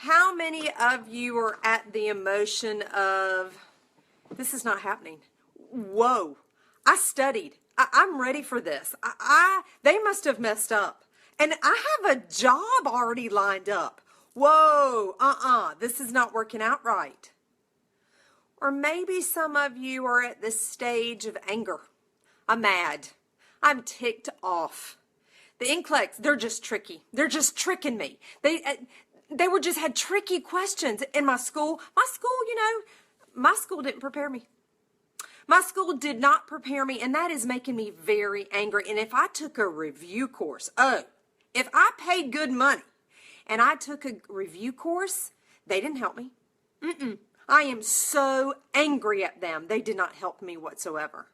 How many of you are at the emotion of, this is not happening? Whoa, I studied. I'm ready for this. They must have messed up. And I have a job already lined up. Whoa, this is not working out right. Or maybe some of you are at this stage of anger. I'm mad. I'm ticked off. The NCLEX, they're just tricky. They're just tricking me. They just had tricky questions in my school. My school didn't prepare me. My school did not prepare me, and that is making me very angry. And if I took a review course, if I paid good money and I took a review course, they didn't help me. I am so angry at them. They did not help me whatsoever.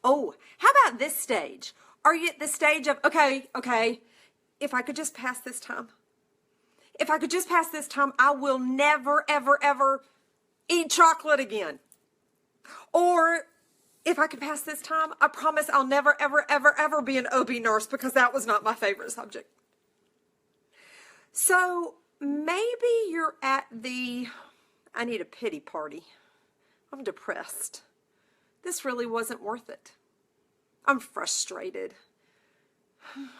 Oh, how about this stage? Are you at the stage of, okay, if I could just pass this time. If I could just pass this time, I will never, ever, ever eat chocolate again. Or if I could pass this time, I promise I'll never, ever, ever, ever be an OB nurse because that was not my favorite subject. So maybe you're at the, I need a pity party. I'm depressed. This really wasn't worth it. I'm frustrated.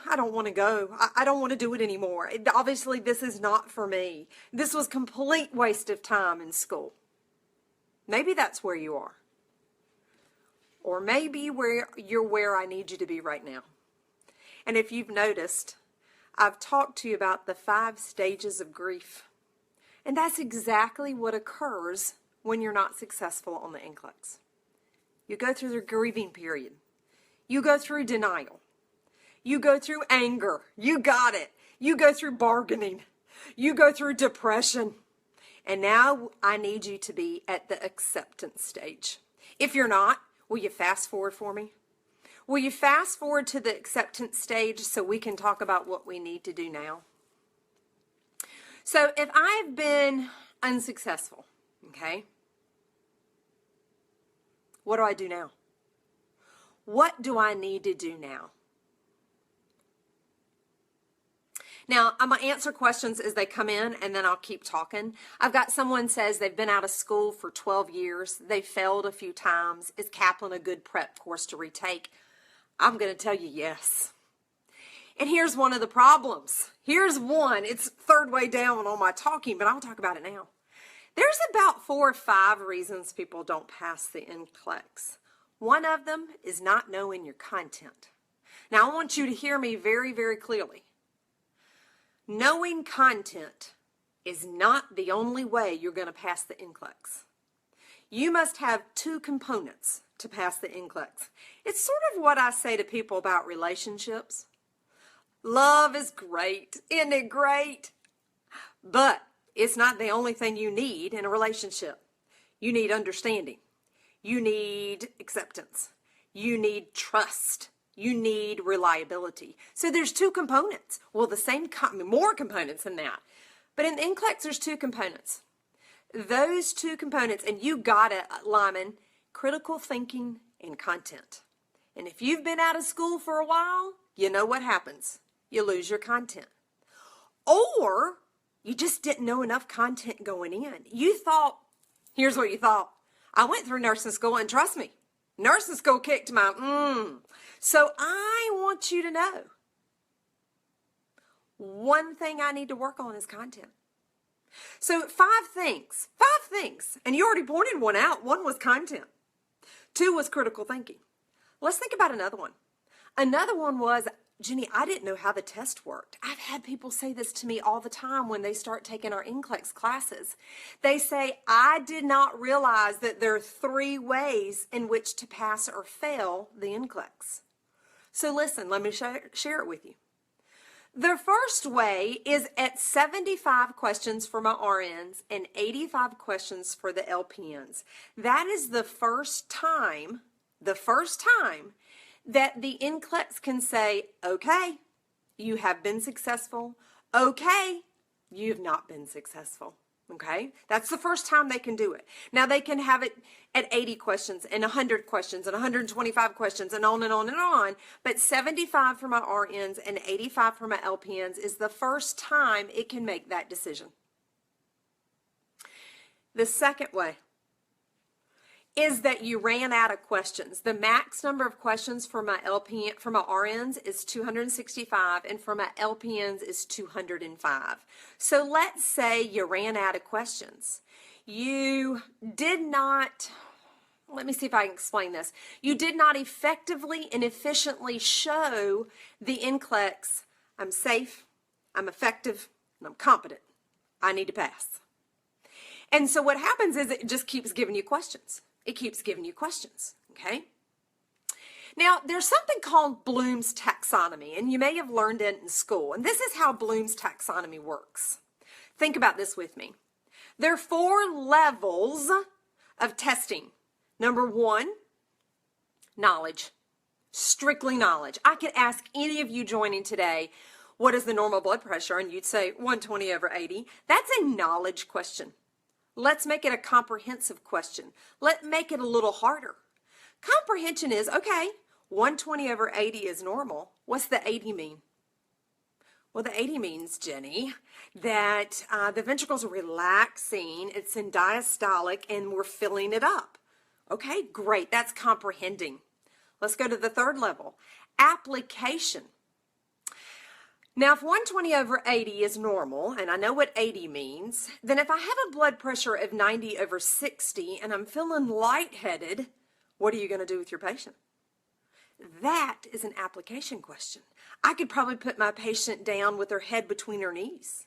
I don't want to go. I don't want to do it anymore. Obviously, this is not for me. This was complete waste of time in school. Maybe that's where you are. Or maybe you're where I need you to be right now. And if you've noticed, I've talked to you about the 5 stages of grief. And that's exactly what occurs when you're not successful on the NCLEX. You go through the grieving period. You go through denial. You go through anger. You got it. You go through bargaining. You go through depression. And now I need you to be at the acceptance stage. If you're not, will you fast forward for me? Will you fast forward to the acceptance stage so we can talk about what we need to do now? So if I've been unsuccessful, okay, what do I do now? What do I need to do now? Now, I'm going to answer questions as they come in, and then I'll keep talking. I've got someone says they've been out of school for 12 years. They failed a few times. Is Kaplan a good prep course to retake? I'm going to tell you yes. And here's one of the problems. Here's one. It's third way down on my talking, but I'll talk about it now. There's about 4 or 5 reasons people don't pass the NCLEX. One of them is not knowing your content. Now, I want you to hear me very, very clearly. Knowing content is not the only way you're going to pass the NCLEX. You must have 2 components to pass the NCLEX. It's sort of what I say to people about relationships. Love is great. Isn't it great? But it's not the only thing you need in a relationship. You need understanding. You need acceptance. You need trust. You need reliability. So there's 2 components. Well, more components than that. But in the NCLEX, there's 2 components. Those 2 components, and you got it, Lyman, critical thinking and content. And if you've been out of school for a while, you know what happens. You lose your content. Or you just didn't know enough content going in. You thought, here's what you thought. I went through nursing school, and trust me, nursing school kicked my So I want you to know, one thing I need to work on is content. So 5 things, and you already pointed one out. 1 was content. 2 was critical thinking. Let's think about another one. Another one was, Jenny, I didn't know how the test worked. I've had people say this to me all the time when they start taking our NCLEX classes. They say, I did not realize that there are 3 ways in which to pass or fail the NCLEX. So listen, let me share it with you. The first way is at 75 questions for my RNs and 85 questions for the LPNs. That is the first time that the NCLEX can say, okay, you have been successful. Okay, you've not been successful. Okay, that's the first time they can do it. Now they can have it at 80 questions and 100 questions and 125 questions and on and on and on. But 75 for my RNs and 85 for my LPNs is the first time it can make that decision. The second way is that you ran out of questions. The max number of questions for my RNs is 265, and for my LPNs is 205. So let's say you ran out of questions. You did not, let me see if I can explain this. You did not effectively and efficiently show the NCLEX, I'm safe, I'm effective, and I'm competent. I need to pass. And so what happens is it just keeps giving you questions. It keeps giving you questions, okay? Now, there's something called Bloom's taxonomy, and you may have learned it in school. And this is how Bloom's taxonomy works. Think about this with me. There are 4 levels of testing. Number 1, knowledge. Strictly knowledge. I could ask any of you joining today, what is the normal blood pressure? And you'd say 120/80. That's a knowledge question. Let's make it a comprehensive question. Let's make it a little harder. Comprehension is, okay, 120/80 is normal. What's the 80 mean? Well, the 80 means, Jenny, that the ventricles are relaxing, it's in diastolic, and we're filling it up. Okay, great, that's comprehending. Let's go to the third level, application. Now, if 120/80 is normal, and I know what 80 means, then if I have a blood pressure of 90/60 and I'm feeling lightheaded, what are you going to do with your patient? That is an application question. I could probably put my patient down with her head between her knees.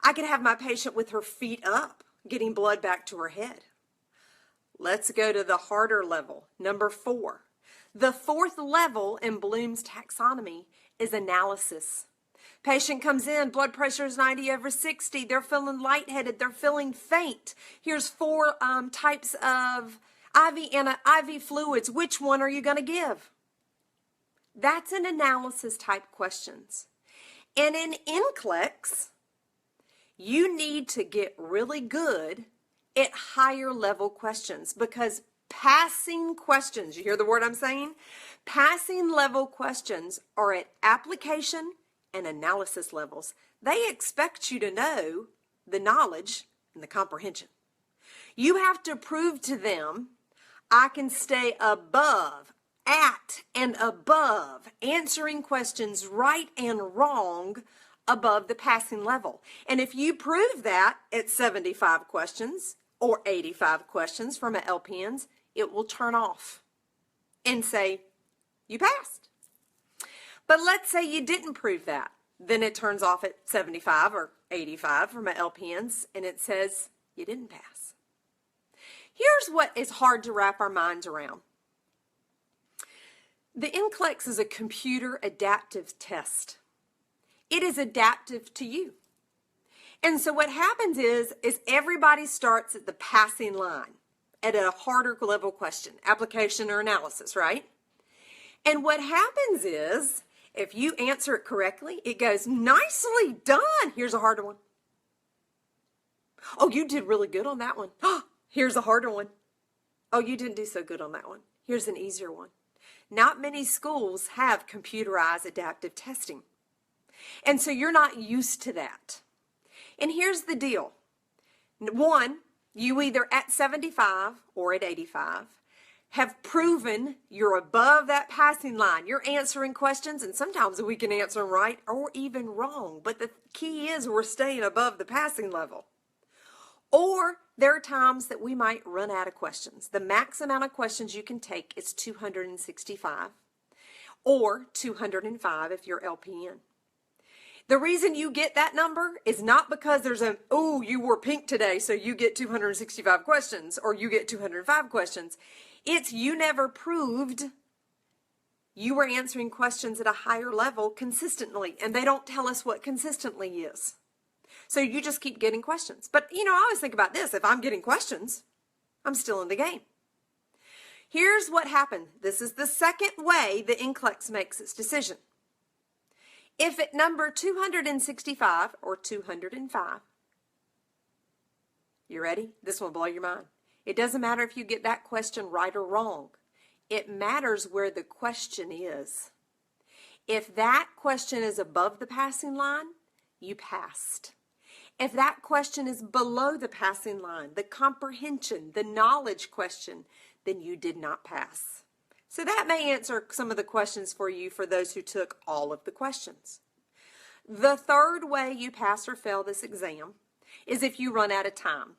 I could have my patient with her feet up, getting blood back to her head. Let's go to the harder level, number 4. The 4th level in Bloom's taxonomy is analysis. Patient comes in, blood pressure is 90/60. They're feeling lightheaded. They're feeling faint. Here's 4 types of IV fluids. Which one are you going to give? That's an analysis type questions. And in NCLEX, you need to get really good at higher level questions, because passing questions, you hear the word I'm saying? Passing level questions are at application and analysis levels. They expect you to know the knowledge and the comprehension. You have to prove to them, I can stay above, at, and above, answering questions right and wrong above the passing level. And if you prove that at 75 questions or 85 questions from an LPNs, it will turn off and say, you passed. But let's say you didn't prove that. Then it turns off at 75 or 85 from my LPNs, and it says you didn't pass. Here's what is hard to wrap our minds around. The NCLEX is a computer adaptive test. It is adaptive to you. And so what happens is everybody starts at the passing line, at a harder level question, application or analysis, right? And what happens is, if you answer it correctly, it goes, nicely done. Here's a harder one. Oh, you did really good on that one. Here's a harder one. Oh, you didn't do so good on that one. Here's an easier one. Not many schools have computerized adaptive testing. And so you're not used to that. And here's the deal. 1, you either at 75 or at 85 have proven you're above that passing line. You're answering questions, and sometimes we can answer them right or even wrong. But the key is we're staying above the passing level. Or there are times that we might run out of questions. The max amount of questions you can take is 265 or 205 if you're LPN. The reason you get that number is not because there's oh, you wore pink today, so you get 265 questions or you get 205 questions. It's you never proved you were answering questions at a higher level consistently, and they don't tell us what consistently is. So you just keep getting questions. But, I always think about this. If I'm getting questions, I'm still in the game. Here's what happened. This is the second way the NCLEX makes its decision. If at number 265 or 205, you ready? This will blow your mind. It doesn't matter if you get that question right or wrong. It matters where the question is. If that question is above the passing line, you passed. If that question is below the passing line, the comprehension, the knowledge question, then you did not pass. So that may answer some of the questions for you for those who took all of the questions. The third way you pass or fail this exam is if you run out of time.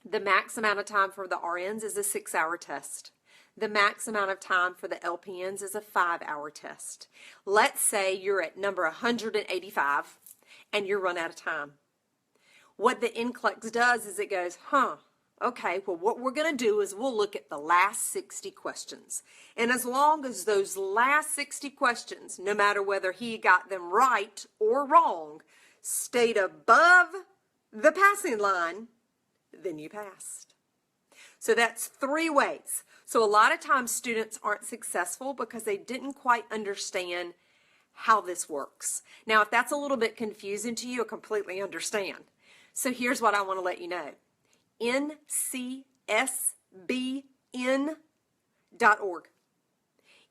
The max amount of time for the RNs is a 6-hour test. The max amount of time for the LPNs is a 5-hour test. Let's say you're at number 185 and you're run out of time. What the NCLEX does is it goes, okay, well, what we're going to do is we'll look at the last 60 questions. And as long as those last 60 questions, no matter whether he got them right or wrong, stayed above the passing line, then you passed. So that's 3 ways. So a lot of times students aren't successful because they didn't quite understand how this works. Now, if that's a little bit confusing to you, I completely understand. So here's what I want to let you know. NCSBN.org.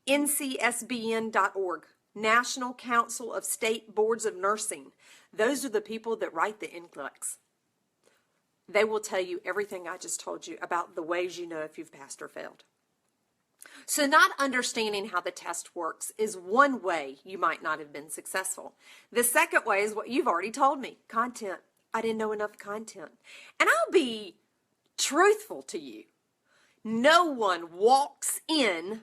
NCSBN.org. National Council of State Boards of Nursing. Those are the people that write the NCLEX. They will tell you everything I just told you about the ways you know if you've passed or failed. So not understanding how the test works is one way you might not have been successful. The second way is what you've already told me, content. I didn't know enough content. And I'll be truthful to you. No one walks in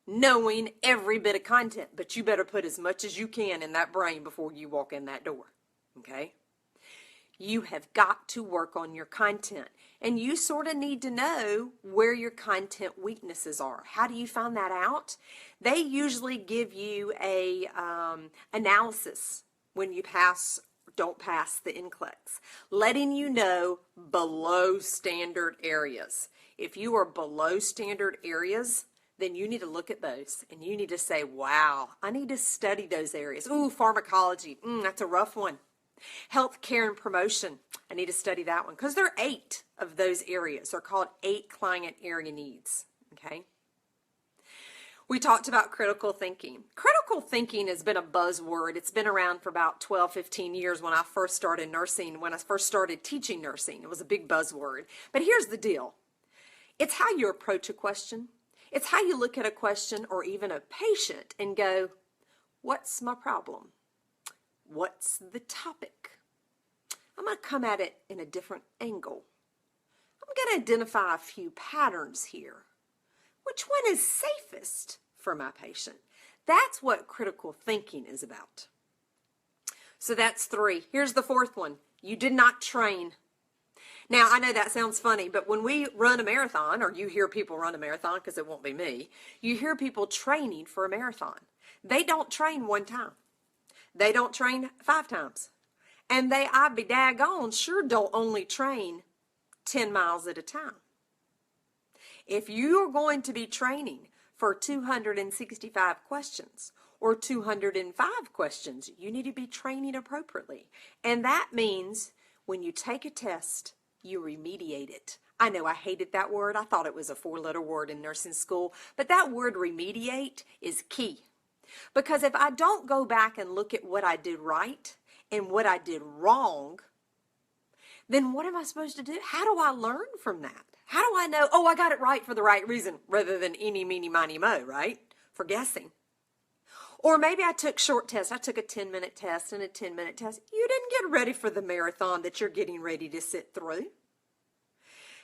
knowing every bit of content, but you better put as much as you can in that brain before you walk in that door, okay? You have got to work on your content, and you sort of need to know where your content weaknesses are. How do you find that out? They usually give you a analysis when you pass don't pass the NCLEX, letting you know below standard areas. If you are below standard areas, then you need to look at those and you need to say, wow, I need to study those areas. Ooh, pharmacology, that's a rough one. Healthcare and promotion, I need to study that one because there are 8 of those areas. They're called 8 client area needs, okay? We talked about critical thinking. Critical thinking has been a buzzword. It's been around for about 12, 15 years when I first started nursing, when I first started teaching nursing. It was a big buzzword. But here's the deal. It's how you approach a question. It's how you look at a question or even a patient and go, what's my problem? What's the topic? I'm going to come at it in a different angle. I'm going to identify a few patterns here. Which one is safest for my patient? That's what critical thinking is about. So that's 3. Here's the 4th one. You did not train. Now, I know that sounds funny, but when we run a marathon, or you hear people run a marathon, because it won't be me, you hear people training for a marathon. They don't train 1 time. They don't train 5 times. And I'd be daggone sure don't only train 10 miles at a time. If you are going to be training for 265 questions or 205 questions, you need to be training appropriately. And that means when you take a test, you remediate it. I know I hated that word. I thought it was a 4-letter word in nursing school, but that word remediate is key. Because if I don't go back and look at what I did right and what I did wrong, then what am I supposed to do? How do I learn from that? How do I know, I got it right for the right reason, rather than eeny, meeny, miny, mo, right? For guessing. Or maybe I took short tests. I took a 10-minute test and a 10-minute test. You didn't get ready for the marathon that you're getting ready to sit through.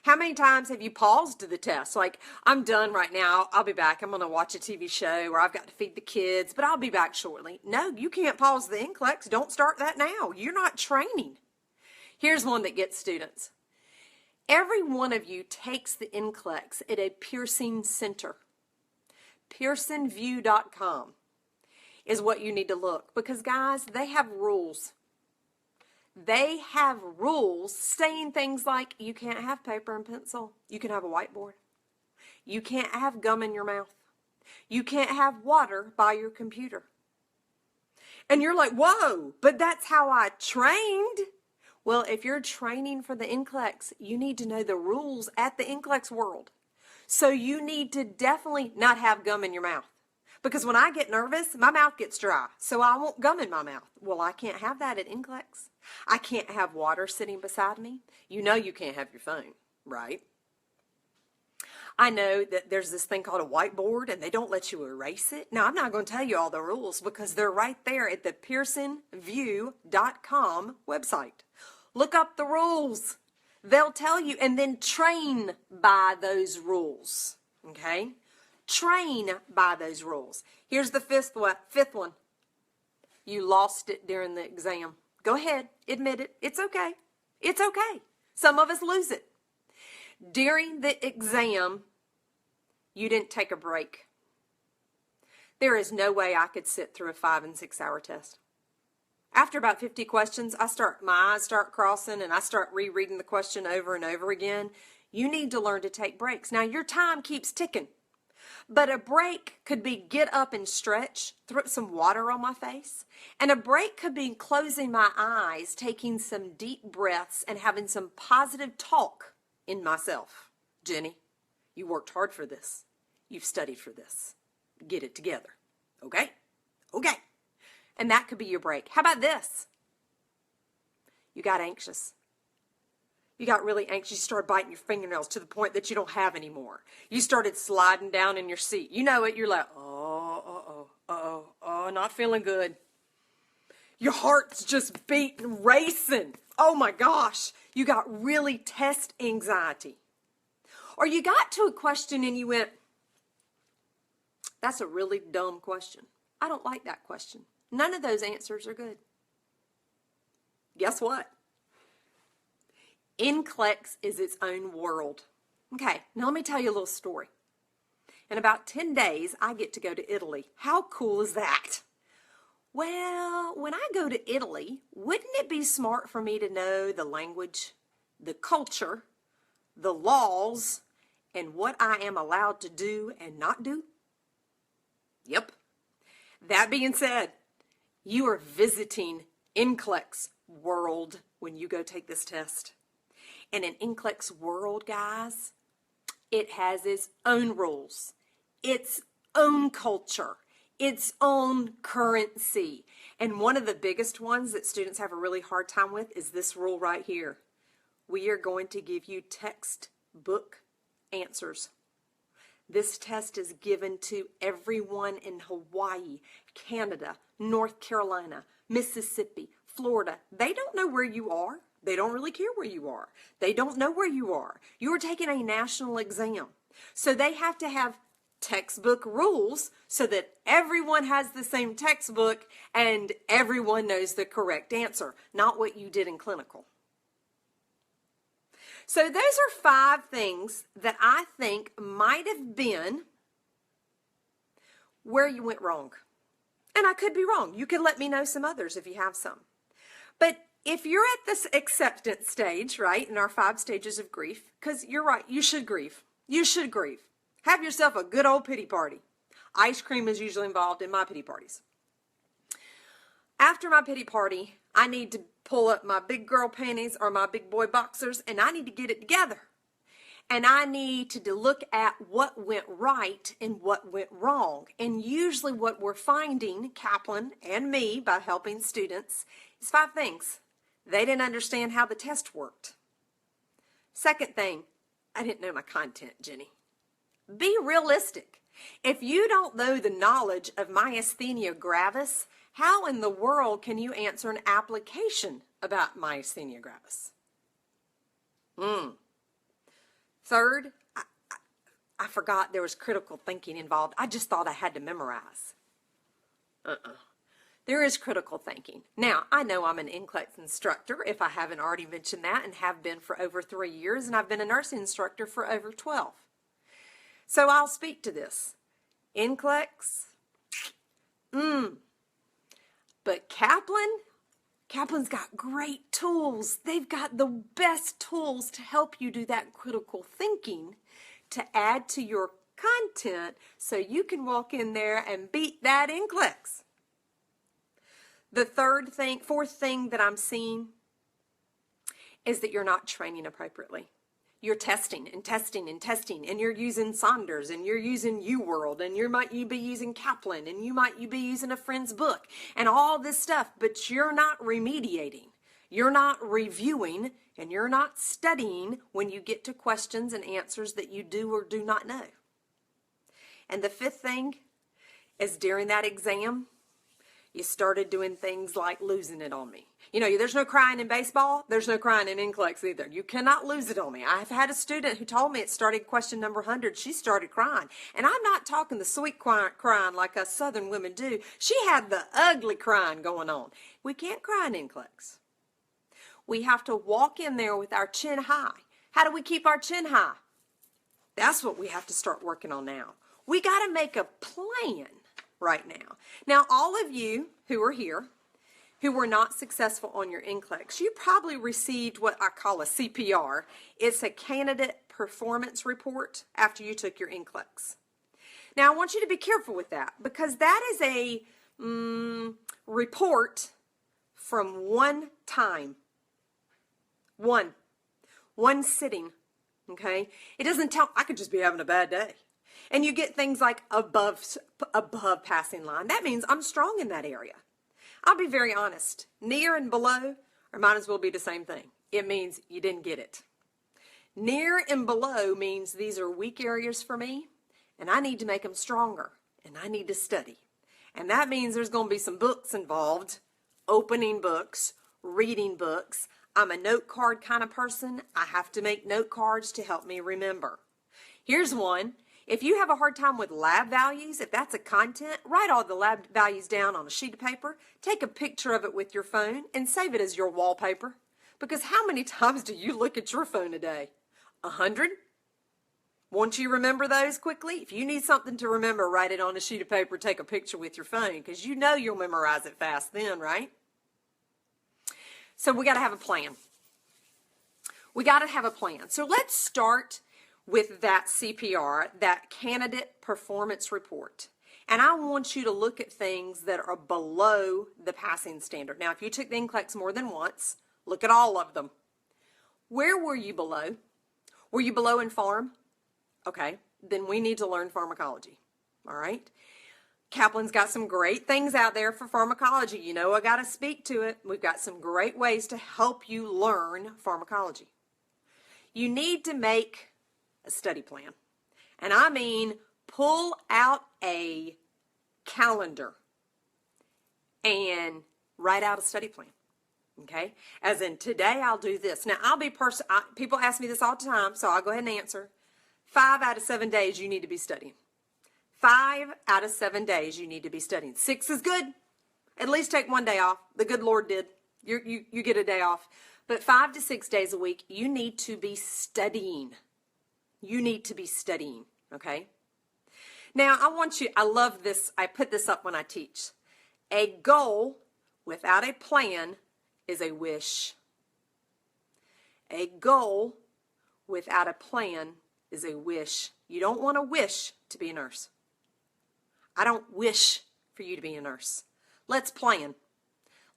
How many times have you paused the test? Like, I'm done right now. I'll be back. I'm going to watch a TV show or I've got to feed the kids, but I'll be back shortly. No, you can't pause the NCLEX. Don't start that now. You're not training. Here's one that gets students. Every one of you takes the NCLEX at a piercing center. PearsonView.com is what you need to look, because guys, they have rules. They have rules saying things like you can't have paper and pencil. You can have a whiteboard. You can't have gum in your mouth. You can't have water by your computer. And you're like, whoa, but that's how I trained. Well, if you're training for the NCLEX, you need to know the rules at the NCLEX world. So you need to definitely not have gum in your mouth. Because when I get nervous, my mouth gets dry. So I want gum in my mouth. Well, I can't have that at NCLEX. I can't have water sitting beside me. You know you can't have your phone, right? I know that there's this thing called a whiteboard and they don't let you erase it. Now, I'm not going to tell you all the rules because they're right there at the pearsonview.com website. Look up the rules. They'll tell you, and then train by those rules, okay? Train by those rules. Here's the fifth one. You lost it during the exam. Go ahead, admit it. It's okay. It's okay. Some of us lose it. During the exam, you didn't take a break. There is no way I could sit through a 5 and 6 hour test. After about 50 questions, my eyes start crossing and I start rereading the question over and over again. You need to learn to take breaks. Now, your time keeps ticking, but a break could be get up and stretch, throw some water on my face, and a break could be closing my eyes, taking some deep breaths, and having some positive talk in myself. Jenny, you worked hard for this. You've studied for this. Get it together. Okay? Okay. And that could be your break. How about this? You got anxious. You got really anxious. You started biting your fingernails to the point that you don't have any more. You started sliding down in your seat. You know it. You're like, not feeling good. Your heart's just beating, racing. Oh my gosh. You got really test anxiety. Or you got to a question and you went, that's a really dumb question. I don't like that question. None of those answers are good. Guess what? NCLEX is its own world. Okay, now let me tell you a little story. In about 10 days, I get to go to Italy. How cool is that? Well, when I go to Italy, wouldn't it be smart for me to know the language, the culture, the laws, and what I am allowed to do and not do? Yep. That being said, you are visiting NCLEX world when you go take this test. And in NCLEX world, guys, it has its own rules, its own culture, its own currency. And one of the biggest ones that students have a really hard time with is this rule right here. We are going to give you textbook answers. This test is given to everyone in Hawaii, Canada, North Carolina, Mississippi, Florida. They don't know where you are. They don't really care where you are. They don't know where you are. You are taking a national exam. So they have to have textbook rules so that everyone has the same textbook and everyone knows the correct answer, not what you did in clinical. So those are 5 things that I think might have been where you went wrong. And I could be wrong. You could let me know some others if you have some. But if you're at this acceptance stage, right, in our 5 stages of grief, because you're right, you should grieve. You should grieve. Have yourself a good old pity party. Ice cream is usually involved in my pity parties. After my pity party, I need to pull up my big girl panties or my big boy boxers, and I need to get it together. And I need to look at what went right and what went wrong. And usually what we're finding, Kaplan and me, by helping students, is 5 things. They didn't understand how the test worked. Second thing, I didn't know my content, Jenny. Be realistic. If you don't know the knowledge of myasthenia gravis, how in the world can you answer an application about myasthenia gravis? Third, I forgot there was critical thinking involved. I just thought I had to memorize. There is critical thinking. Now, I know I'm an NCLEX instructor, if I haven't already mentioned that, and have been for over 3 years, and I've been a nursing instructor for over 12. So I'll speak to this. NCLEX, but Kaplan's got great tools. They've got the best tools to help you do that critical thinking to add to your content so you can walk in there and beat that NCLEX. The fourth thing that I'm seeing is that you're not training appropriately. You're testing and testing and testing, and you're using Saunders, and you're using UWorld, and you might be using Kaplan, and you might be using a friend's book, and all this stuff, but you're not remediating. You're not reviewing and you're not studying when you get to questions and answers that you do or do not know. And the fifth thing is during that exam, you started doing things like losing it on me. You know, there's no crying in baseball. There's no crying in NCLEX either. You cannot lose it on me. I've had a student who told me it started question number 100. She started crying. And I'm not talking the sweet crying like us Southern women do. She had the ugly crying going on. We can't cry in NCLEX. We have to walk in there with our chin high. How do we keep our chin high? That's what we have to start working on now. We got to make a plan right now. Now, all of you who are here, who were not successful on your NCLEX, you probably received what I call a CPR. It's a candidate performance report after you took your NCLEX. Now, I want you to be careful with that because that is a report from one time. One sitting, okay? It doesn't tell, I could just be having a bad day. And you get things like above passing line. That means I'm strong in that area. I'll be very honest. Near and below might as well be the same thing. It means you didn't get it. Near and below means these are weak areas for me, and I need to make them stronger, and I need to study. And that means there's going to be some books involved, opening books, reading books. I'm a note card kind of person. I have to make note cards to help me remember. Here's one. If you have a hard time with lab values, if that's a content, write all the lab values down on a sheet of paper, take a picture of it with your phone, and save it as your wallpaper. Because how many times do you look at your phone a day? 100? Won't you remember those quickly? If you need something to remember, write it on a sheet of paper, take a picture with your phone, because you know you'll memorize it fast then, right? So we got to have a plan. We got to have a plan. So let's start with that CPR, that candidate performance report. And I want you to look at things that are below the passing standard. Now, if you took the NCLEX more than once, look at all of them. Where were you below? Were you below in pharm? Okay, then we need to learn pharmacology, all right? Kaplan's got some great things out there for pharmacology. You know, I got to speak to it. We've got some great ways to help you learn pharmacology. You need to make a study plan. And I mean, pull out a calendar and write out a study plan. Okay? As in, today I'll do this. Now, people ask me this all the time, so I'll go ahead and answer. 5 out of 7 days you need to be studying. 5 out of 7 days you need to be studying. 6 is good. At least take 1 day off. The good Lord did. You get a day off. But 5 to 6 days a week, you need to be studying. You need to be studying, okay? Now, I love this. I put this up when I teach. A goal without a plan is a wish. A goal without a plan is a wish. You don't want to wish to be a nurse. I don't wish for you to be a nurse. Let's plan.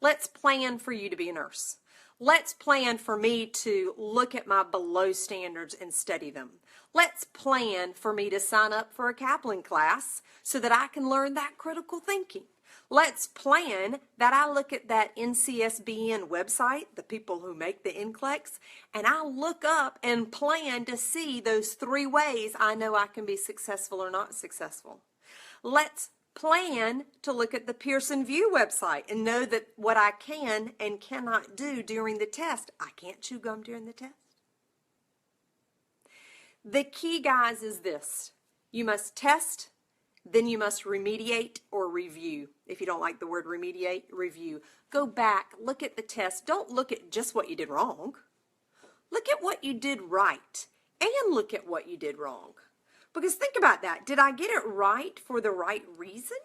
Let's plan for you to be a nurse. Let's plan for me to look at my below standards and study them. Let's plan for me to sign up for a Kaplan class so that I can learn that critical thinking. Let's plan that I look at that NCSBN website, the people who make the NCLEX, and I look up and plan to see those 3 ways I know I can be successful or not successful. Let's plan to look at the Pearson VUE website and know that what I can and cannot do during the test. I can't chew gum during the test. The key, guys, is this. You must test, then you must remediate or review. If you don't like the word remediate, review. Go back, look at the test. Don't look at just what you did wrong. Look at what you did right and look at what you did wrong. Because think about that. Did I get it right for the right reason?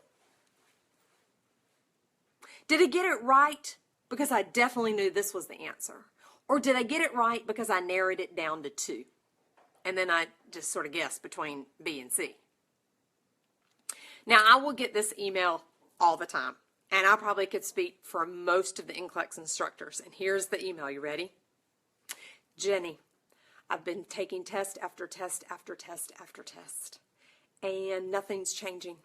Did I get it right because I definitely knew this was the answer? Or did I get it right because I narrowed it down to 2? And then I just sort of guessed between B and C. Now, I will get this email all the time. And I probably could speak for most of the NCLEX instructors. And here's the email. You ready? Jenny, I've been taking test after test after test after test, and nothing's changing.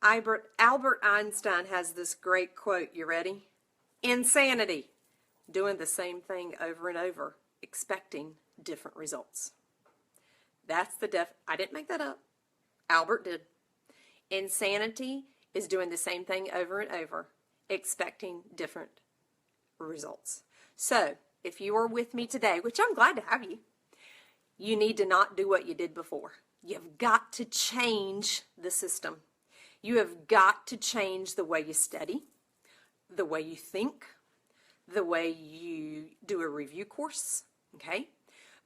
Albert Einstein has this great quote. You ready? Insanity, doing the same thing over and over, expecting different results. That's the I didn't make that up. Albert did. Insanity is doing the same thing over and over, expecting different results. So, if you are with me today, which I'm glad to have you, you need to not do what you did before. You've got to change the system. You have got to change the way you study, the way you think, the way you do a review course, okay?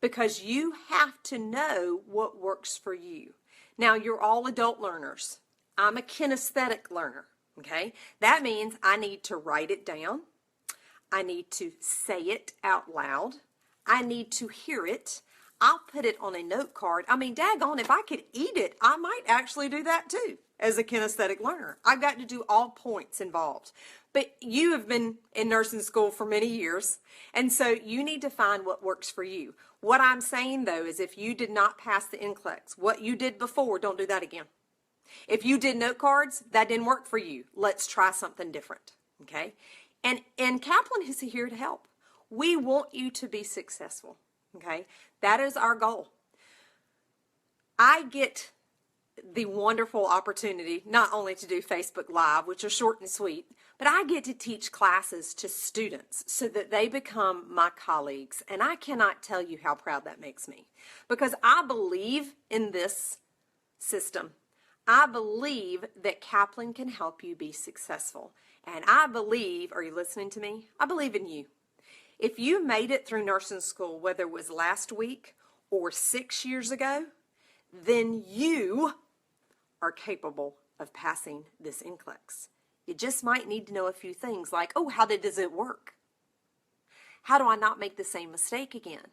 Because you have to know what works for you. Now, you're all adult learners. I'm a kinesthetic learner, okay? That means I need to write it down. I need to say it out loud. I need to hear it. I'll put it on a note card. I mean, daggone, if I could eat it, I might actually do that too as a kinesthetic learner. I've got to do all points involved. But you have been in nursing school for many years, and so you need to find what works for you. What I'm saying, though, is if you did not pass the NCLEX, what you did before, don't do that again. If you did note cards, that didn't work for you. Let's try something different, okay? And Kaplan is here to help. We want you to be successful, okay? That is our goal. I get the wonderful opportunity not only to do Facebook Live, which are short and sweet, but I get to teach classes to students so that they become my colleagues. And I cannot tell you how proud that makes me, because I believe in this system. I believe that Kaplan can help you be successful. And I believe, are you listening to me? I believe in you. If you made it through nursing school, whether it was last week or 6 years ago, then you are capable of passing this NCLEX. You just might need to know a few things like, oh, does it work? How do I not make the same mistake again?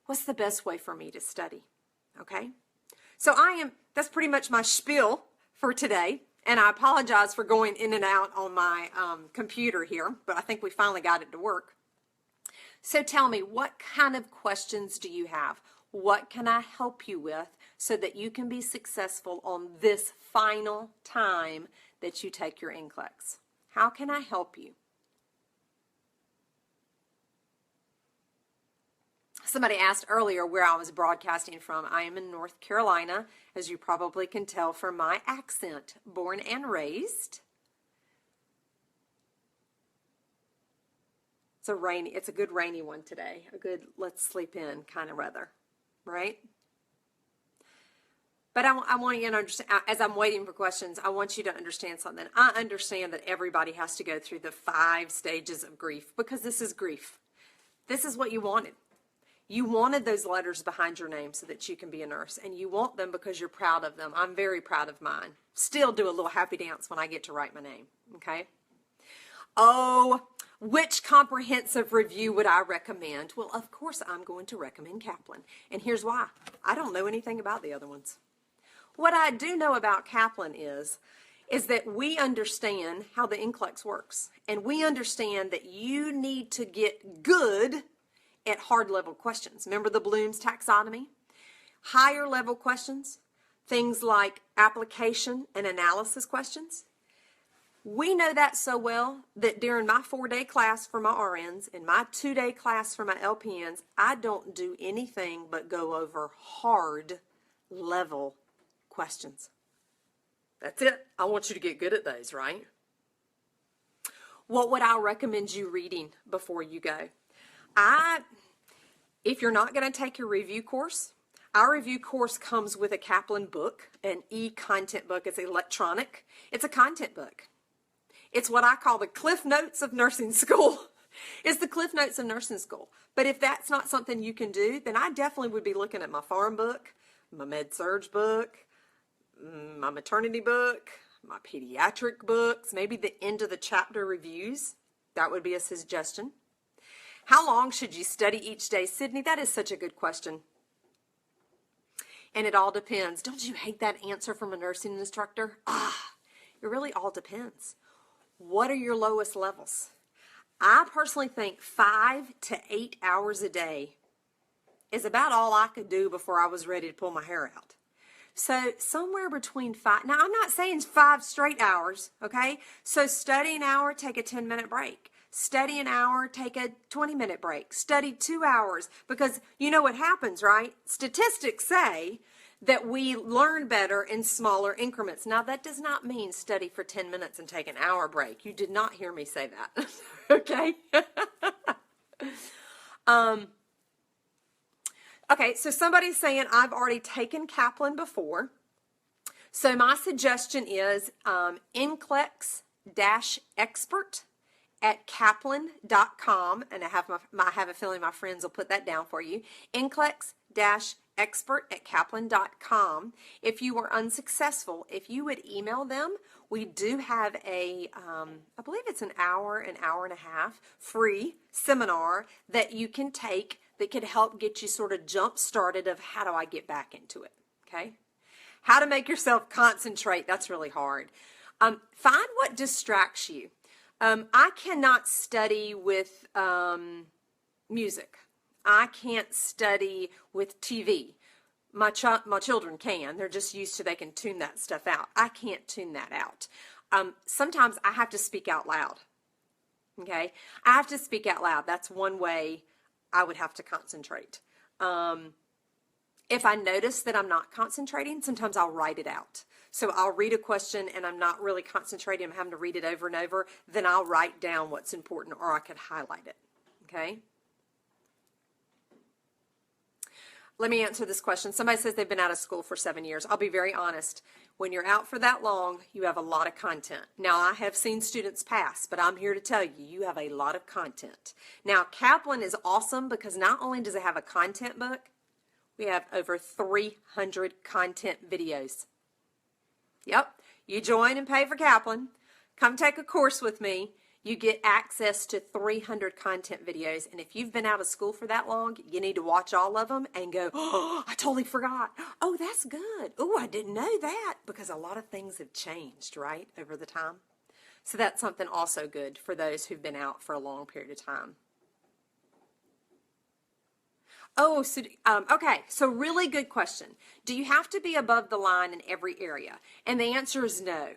What's the best way for me to study? Okay? So that's pretty much my spiel for today. And I apologize for going in and out on my computer here, but I think we finally got it to work. So tell me, what kind of questions do you have? What can I help you with so that you can be successful on this final time that you take your NCLEX? How can I help you? Somebody asked earlier where I was broadcasting from. I am in North Carolina, as you probably can tell from my accent, born and raised. It's a good rainy one today, a good let's sleep in kind of weather, right? But I want you to understand, as I'm waiting for questions, I want you to understand something. I understand that everybody has to go through the 5 stages of grief, because this is grief. This is what you wanted. You wanted those letters behind your name so that you can be a nurse, and you want them because you're proud of them. I'm very proud of mine. Still do a little happy dance when I get to write my name, okay? Oh, which comprehensive review would I recommend? Well, of course I'm going to recommend Kaplan, and here's why. I don't know anything about the other ones. What I do know about Kaplan is that we understand how the NCLEX works, and we understand that you need to get good at hard level questions. Remember the Bloom's taxonomy? Higher level questions, things like application and analysis questions. We know that so well that during my 4-day class for my RNs and my 2-day class for my LPNs, I don't do anything but go over hard level questions. That's it. I want you to get good at those, right? What would I recommend you reading before you go? If you're not going to take your review course, our review course comes with a Kaplan book, an e-content book. It's electronic. It's a content book. It's what I call the Cliff Notes of nursing school. It's the Cliff Notes of nursing school. But if that's not something you can do, then I definitely would be looking at my pharm book, my med-surg book, my maternity book, my pediatric books, maybe the end of the chapter reviews. That would be a suggestion. How long should you study each day? Sydney, that is such a good question. And it all depends. Don't you hate that answer from a nursing instructor? It really all depends. What are your lowest levels? I personally think 5 to 8 hours a day is about all I could do before I was ready to pull my hair out. So somewhere between 5, now I'm not saying 5 straight hours, okay? So study an hour, take a 10-minute break. Study an hour, take a 20-minute break. Study 2 hours, because you know what happens, right? Statistics say that we learn better in smaller increments. Now, that does not mean study for 10 minutes and take an hour break. You did not hear me say that, okay? Okay, so somebody's saying, I've already taken Kaplan before. So my suggestion is NCLEX-expert at kaplan.com, and I have a feeling my friends will put that down for you. NCLEX-expert at kaplan.com. If you were unsuccessful, if you would email them, we do have a, I believe it's an hour and a half free seminar that you can take that could help get you sort of jump started of how do I get back into it, okay? How to make yourself concentrate, that's really hard. Find what distracts you. I cannot study with music. I can't study with TV. My children can. They're just used to, they can tune that stuff out. I can't tune that out. Sometimes I have to speak out loud, okay? I have to speak out loud. That's one way I would have to concentrate. If I notice that I'm not concentrating, sometimes I'll write it out. So I'll read a question and I'm not really concentrating, I'm having to read it over and over, then I'll write down what's important, or I could highlight it, okay? Let me answer this question. Somebody says they've been out of school for 7 years. I'll be very honest. When you're out for that long, you have a lot of content. Now, I have seen students pass, but I'm here to tell you, you have a lot of content. Now, Kaplan is awesome because not only does it have a content book, we have over 300 content videos. Yep, you join and pay for Kaplan. Come take a course with me. You get access to 300 content videos. And if you've been out of school for that long, you need to watch all of them and go, oh, I totally forgot. Oh, that's good. Oh, I didn't know that, because a lot of things have changed, right, over the time. So that's something also good for those who've been out for a long period of time. Oh, so, okay, so really good question. Do you have to be above the line in every area? And the answer is no.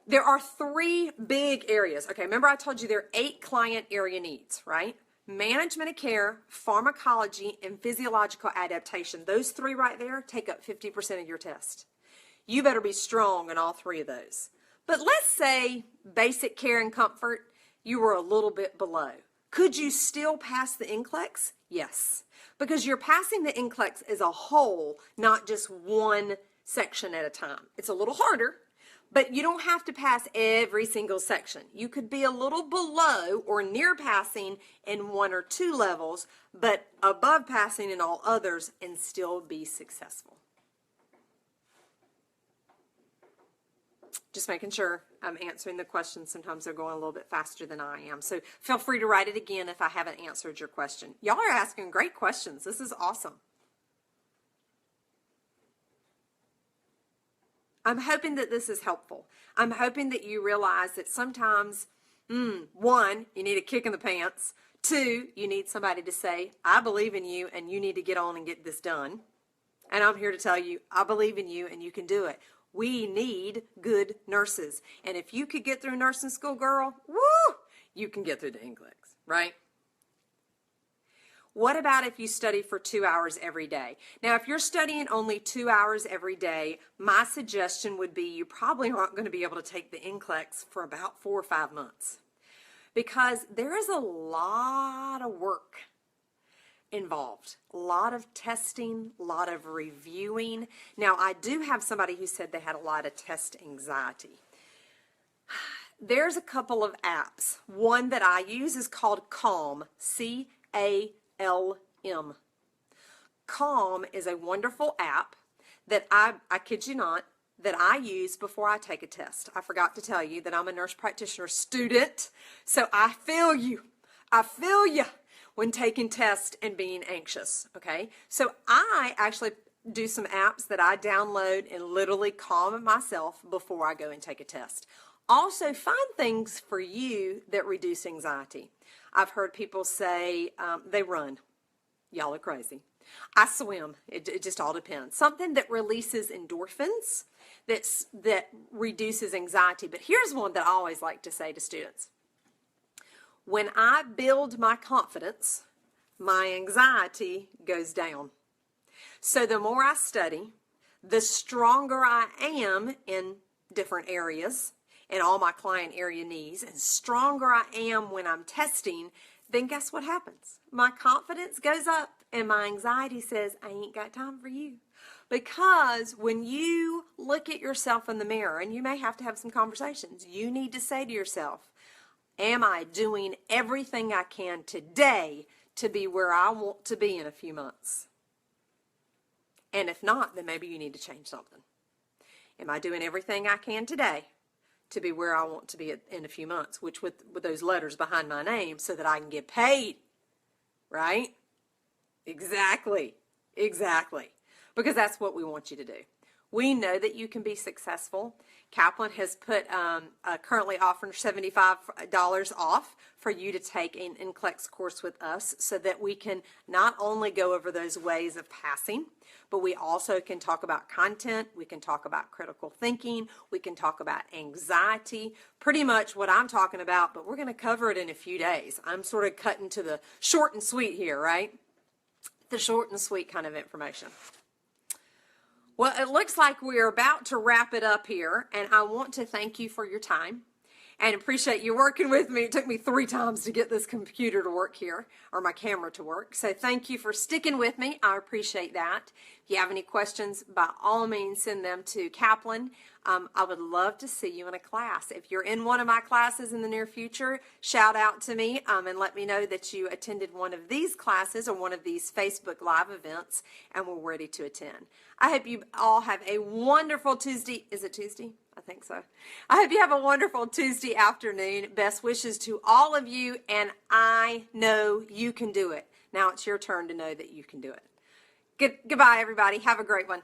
There are 3 big areas. Okay, remember I told you there are 8 client area needs, right? Management of care, pharmacology, and physiological adaptation. Those 3 right there take up 50% of your test. You better be strong in all 3 of those. But let's say basic care and comfort, you were a little bit below. Could you still pass the NCLEX? Yes, because you're passing the NCLEX as a whole, not just one section at a time. It's a little harder, but you don't have to pass every single section. You could be a little below or near passing in 1 or 2 levels, but above passing in all others and still be successful. Just making sure I'm answering the question. Sometimes they're going a little bit faster than I am. So feel free to write it again if I haven't answered your question. Y'all are asking great questions. This is awesome. I'm hoping that this is helpful. I'm hoping that you realize that sometimes, 1, you need a kick in the pants. 2, you need somebody to say, I believe in you and you need to get on and get this done. And I'm here to tell you, I believe in you and you can do it. We need good nurses. And if you could get through nursing school, girl, woo, you can get through the NCLEX, right? What about if you study for 2 hours every day? Now, if you're studying only 2 hours every day, my suggestion would be you probably aren't going to be able to take the NCLEX for about 4 or 5 months, because there is a lot of work involved, a lot of testing, a lot of reviewing. Now, I do have somebody who said they had a lot of test anxiety. There's a couple of apps. One that I use is called Calm, C-A-L-M. Calm is a wonderful app that I kid you not, that I use before I take a test. I forgot to tell you that I'm a nurse practitioner student, so I feel you. I feel you when taking tests and being anxious, okay? So I actually do some apps that I download and literally calm myself before I go and take a test. Also, find things for you that reduce anxiety. I've heard people say they run. Y'all are crazy. I swim. It just all depends. Something that releases endorphins, that reduces anxiety. But here's one that I always like to say to students. When I build my confidence, my anxiety goes down. So the more I study, the stronger I am in different areas and all my client area needs, and stronger I am when I'm testing, then guess what happens? My confidence goes up and my anxiety says, I ain't got time for you. Because when you look at yourself in the mirror, and you may have to have some conversations, you need to say to yourself, am I doing everything I can today to be where I want to be in a few months? And if not, then maybe you need to change something. Am I doing everything I can today to be where I want to be in a few months, which with those letters behind my name so that I can get paid, right? Exactly. Because that's what we want you to do. We know that you can be successful. Kaplan has put currently offering $75 off for you to take an NCLEX course with us so that we can not only go over those ways of passing, but we also can talk about content, we can talk about critical thinking, we can talk about anxiety, pretty much what I'm talking about, but we're going to cover it in a few days. I'm sort of cutting to the short and sweet here, right? The short and sweet kind of information. Well, it looks like we're about to wrap it up here, and I want to thank you for your time and appreciate you working with me. It took me 3 times to get this computer to work here, or my camera to work. So thank you for sticking with me. I appreciate that. If you have any questions, by all means, send them to Kaplan. I would love to see you in a class. If you're in one of my classes in the near future, shout out to me and let me know that you attended one of these classes or one of these Facebook Live events and were ready to attend. I hope you all have a wonderful Tuesday. Is it Tuesday? I think so. I hope you have a wonderful Tuesday afternoon. Best wishes to all of you, and I know you can do it. Now it's your turn to know that you can do it. Goodbye, everybody. Have a great one.